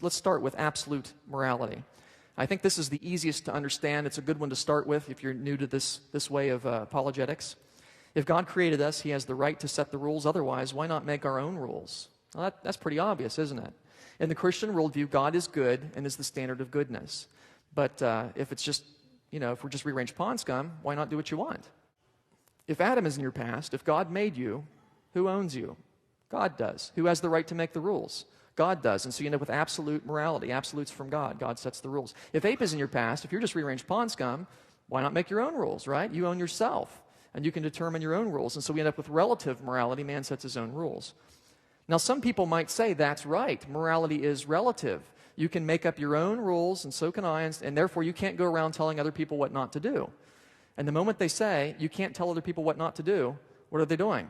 Let's start with absolute morality. I think this is the easiest to understand. It's a good one to start with if you're new to this way of apologetics. If God created us, he has the right to set the rules. Otherwise, why not make our own rules? Well, that's pretty obvious, isn't it? In the Christian worldview, God is good and is the standard of goodness. But if it's just, if we're just rearranged pond scum, why not do what you want? If Adam is in your past, if God made you, who owns you? God does. Who has the right to make the rules? God does. And so you end up with absolute morality. Absolutes from God. God sets the rules. If ape is in your past, if you're just rearranged pond scum, why not make your own rules, right? You own yourself, and you can determine your own rules. And so we end up with relative morality. Man sets his own rules. Now, some people might say that's right. Morality is relative. You can make up your own rules, and so can I, and therefore you can't go around telling other people what not to do. And the moment they say you can't tell other people what not to do, what are they doing?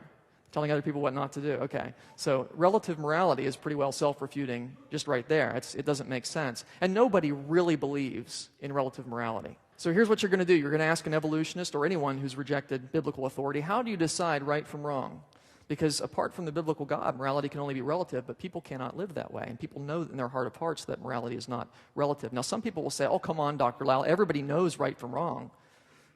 Telling other people what not to do. Okay, so relative morality is pretty well self-refuting just right there. It doesn't make sense. And nobody really believes in relative morality. So here's what you're going to do. You're going to ask an evolutionist or anyone who's rejected biblical authority, how do you decide right from wrong? Because apart from the biblical God, morality can only be relative, but people cannot live that way. And people know in their heart of hearts that morality is not relative. Now, some people will say, oh, come on, Dr. Lisle, everybody knows right from wrong.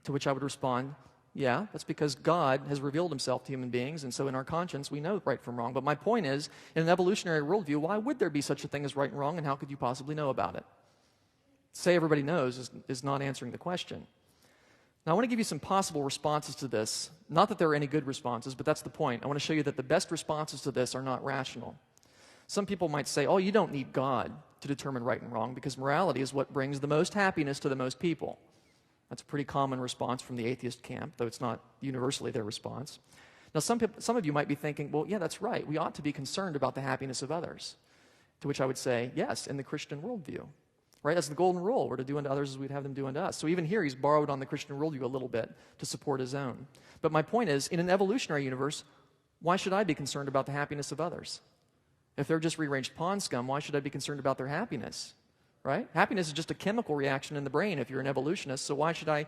To which I would respond, yeah, that's because God has revealed himself to human beings, and so in our conscience we know right from wrong. But my point is, in an evolutionary worldview, why would there be such a thing as right and wrong, and how could you possibly know about it? Say everybody knows is not answering the question. Now I want to give you some possible responses to this. Not that there are any good responses, but that's the point. I want to show you that the best responses to this are not rational. Some people might say, oh, you don't need God to determine right and wrong, because morality is what brings the most happiness to the most people. That's a pretty common response from the atheist camp, though it's not universally their response. Now, some of you might be thinking, well, yeah, that's right. We ought to be concerned about the happiness of others. To which I would say, yes, in the Christian worldview. Right? That's the golden rule. We're to do unto others as we'd have them do unto us. So even here, he's borrowed on the Christian worldview a little bit to support his own. But my point is, in an evolutionary universe, why should I be concerned about the happiness of others? If they're just rearranged pond scum, why should I be concerned about their happiness? Right? Happiness is just a chemical reaction in the brain if you're an evolutionist, so why should I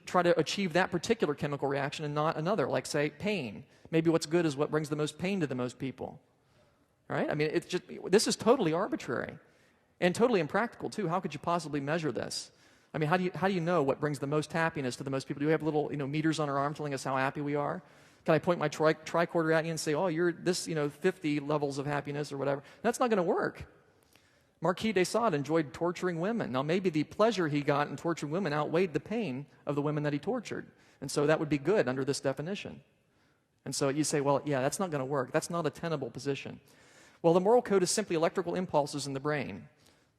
try to achieve that particular chemical reaction and not another, like, say, pain? Maybe what's good is what brings the most pain to the most people. Right? I mean, this is totally arbitrary and totally impractical, too. How could you possibly measure this? I mean, how do you know what brings the most happiness to the most people? Do we have little meters on our arm telling us how happy we are? Can I point my tricorder at you and say, oh, you're this 50 levels of happiness or whatever? That's not going to work. Marquis de Sade enjoyed torturing women. Now, maybe the pleasure he got in torturing women outweighed the pain of the women that he tortured. And so that would be good under this definition. And so you say, well, yeah, that's not going to work. That's not a tenable position. Well, the moral code is simply electrical impulses in the brain.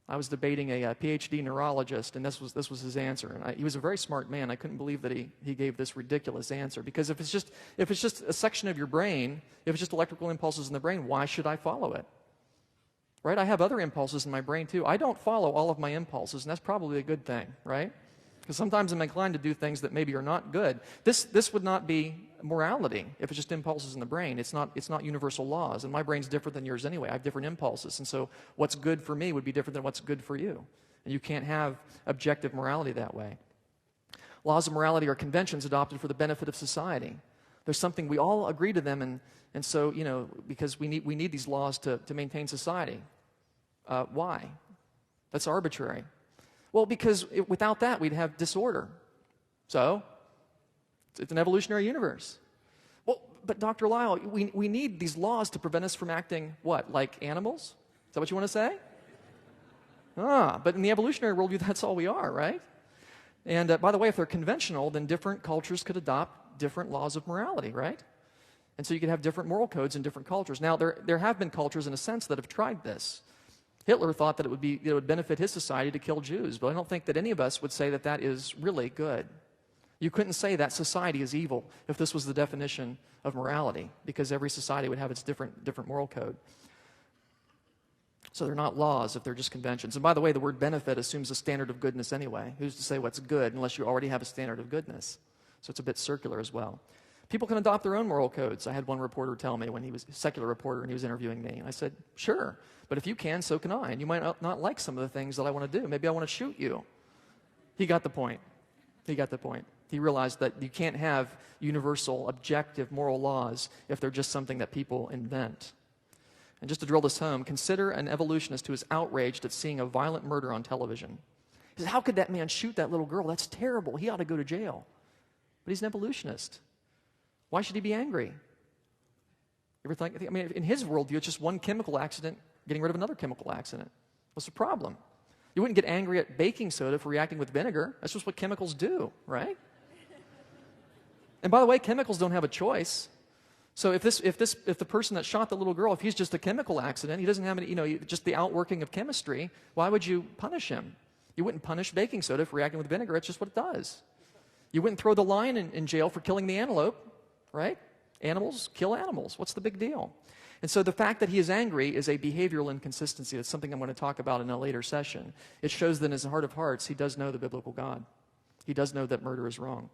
I was debating a PhD neurologist, and this was his answer. And he was a very smart man. I couldn't believe that he gave this ridiculous answer. Because if it's just a section of your brain, if it's just electrical impulses in the brain, why should I follow it? Right? I have other impulses in my brain too. I don't follow all of my impulses, and that's probably a good thing, right? Because sometimes I'm inclined to do things that maybe are not good. This would not be morality if it's just impulses in the brain. It's not universal laws, and my brain's different than yours anyway. I have different impulses, and so what's good for me would be different than what's good for you. And you can't have objective morality that way. Laws of morality are conventions adopted for the benefit of society. There's something, we all agree to them, and so, because we need these laws to maintain society. Why? That's arbitrary. Well, because without that, we'd have disorder. So, it's an evolutionary universe. Well, but Dr. Lisle, we need these laws to prevent us from acting, what, like animals? Is that what you want to say? But in the evolutionary worldview, that's all we are, right? And by the way, if they're conventional, then different cultures could adopt different laws of morality, right? And so you could have different moral codes in different cultures. Now, there have been cultures, in a sense, that have tried this. Hitler thought that it would benefit his society to kill Jews, but I don't think that any of us would say that that is really good. You couldn't say that society is evil if this was the definition of morality, because every society would have its different moral code. So they're not laws if they're just conventions. And by the way, the word benefit assumes a standard of goodness anyway. Who's to say what's good unless you already have a standard of goodness? So it's a bit circular as well. People can adopt their own moral codes. I had one reporter tell me when he was a secular reporter and he was interviewing me. And I said, sure, but if you can, so can I. And you might not like some of the things that I want to do. Maybe I want to shoot you. He got the point. He got the point. He realized that you can't have universal, objective moral laws if they're just something that people invent. And just to drill this home, consider an evolutionist who is outraged at seeing a violent murder on television. He says, how could that man shoot that little girl? That's terrible. He ought to go to jail. But he's an evolutionist. Why should he be angry? You ever think, I mean, in his worldview, it's just one chemical accident getting rid of another chemical accident. What's the problem? You wouldn't get angry at baking soda for reacting with vinegar. That's just what chemicals do, right? And by the way, chemicals don't have a choice. So if the person that shot the little girl, if he's just a chemical accident, he doesn't have any, just the outworking of chemistry, why would you punish him? You wouldn't punish baking soda for reacting with vinegar. It's just what it does. You wouldn't throw the lion in jail for killing the antelope, right? Animals kill animals. What's the big deal? And so the fact that he is angry is a behavioral inconsistency. That's something I'm going to talk about in a later session. It shows that in his heart of hearts, he does know the biblical God. He does know that murder is wrong.